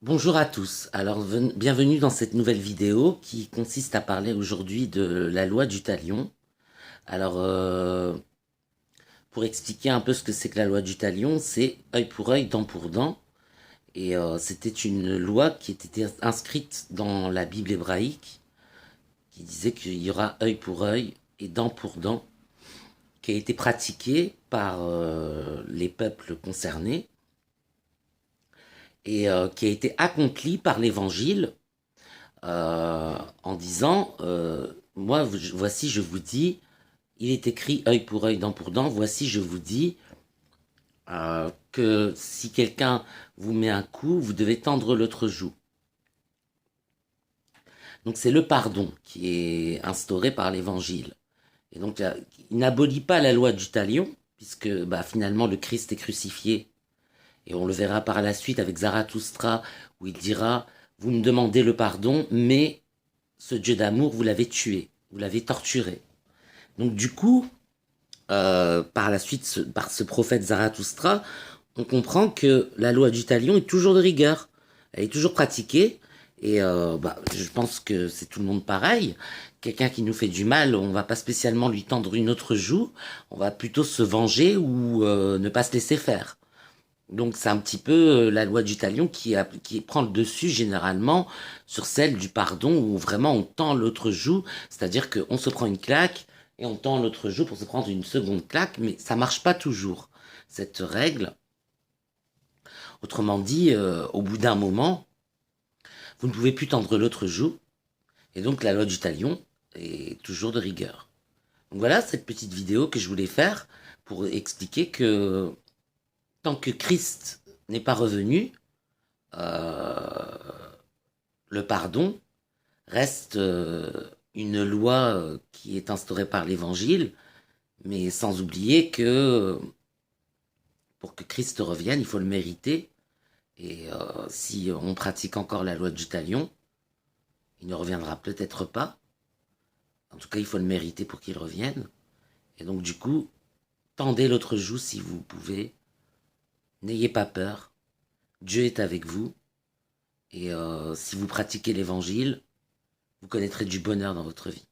Bonjour à tous, alors bienvenue dans cette nouvelle vidéo qui consiste à parler aujourd'hui de la loi du talion. Alors, pour expliquer un peu ce que c'est que la loi du talion, c'est œil pour œil, dent pour dent. Et c'était une loi qui était inscrite dans la Bible hébraïque, qui disait qu'il y aura œil pour œil et dent pour dent, qui a été pratiquée par les peuples concernés et qui a été accomplie par l'Évangile en disant moi, voici, je vous dis, il est écrit œil pour œil, dent pour dent, voici, je vous dis que si quelqu'un vous met un coup, vous devez tendre l'autre joue. Donc c'est le pardon qui est instauré par l'Évangile. Et donc il n'abolit pas la loi du talion, puisque finalement le Christ est crucifié. Et on le verra par la suite avec Zarathustra, où il dira, vous me demandez le pardon, mais ce Dieu d'amour, vous l'avez tué, vous l'avez torturé. Donc du coup, par la suite, par ce prophète Zarathustra, on comprend que la loi du talion est toujours de rigueur. Elle est toujours pratiquée. Et je pense que c'est tout le monde pareil. Quelqu'un qui nous fait du mal, on va pas spécialement lui tendre une autre joue. On va plutôt se venger ou ne pas se laisser faire. Donc c'est un petit peu la loi du talion qui prend le dessus généralement sur celle du pardon où vraiment on tend l'autre joue, c'est-à-dire qu'on se prend une claque et on tend l'autre joue pour se prendre une seconde claque, mais ça marche pas toujours, cette règle. Autrement dit, au bout d'un moment, vous ne pouvez plus tendre l'autre joue, et donc la loi du talion est toujours de rigueur. Donc voilà cette petite vidéo que je voulais faire pour expliquer que tant que Christ n'est pas revenu, euh, le pardon reste une loi qui est instaurée par l'Évangile, mais sans oublier que pour que Christ revienne, il faut le mériter. Et si on pratique encore la loi du talion, il ne reviendra peut-être pas. En tout cas, il faut le mériter pour qu'il revienne. Et donc, du coup, tendez l'autre joue si vous pouvez. N'ayez pas peur. Dieu est avec vous. Et si vous pratiquez l'Évangile, vous connaîtrez du bonheur dans votre vie.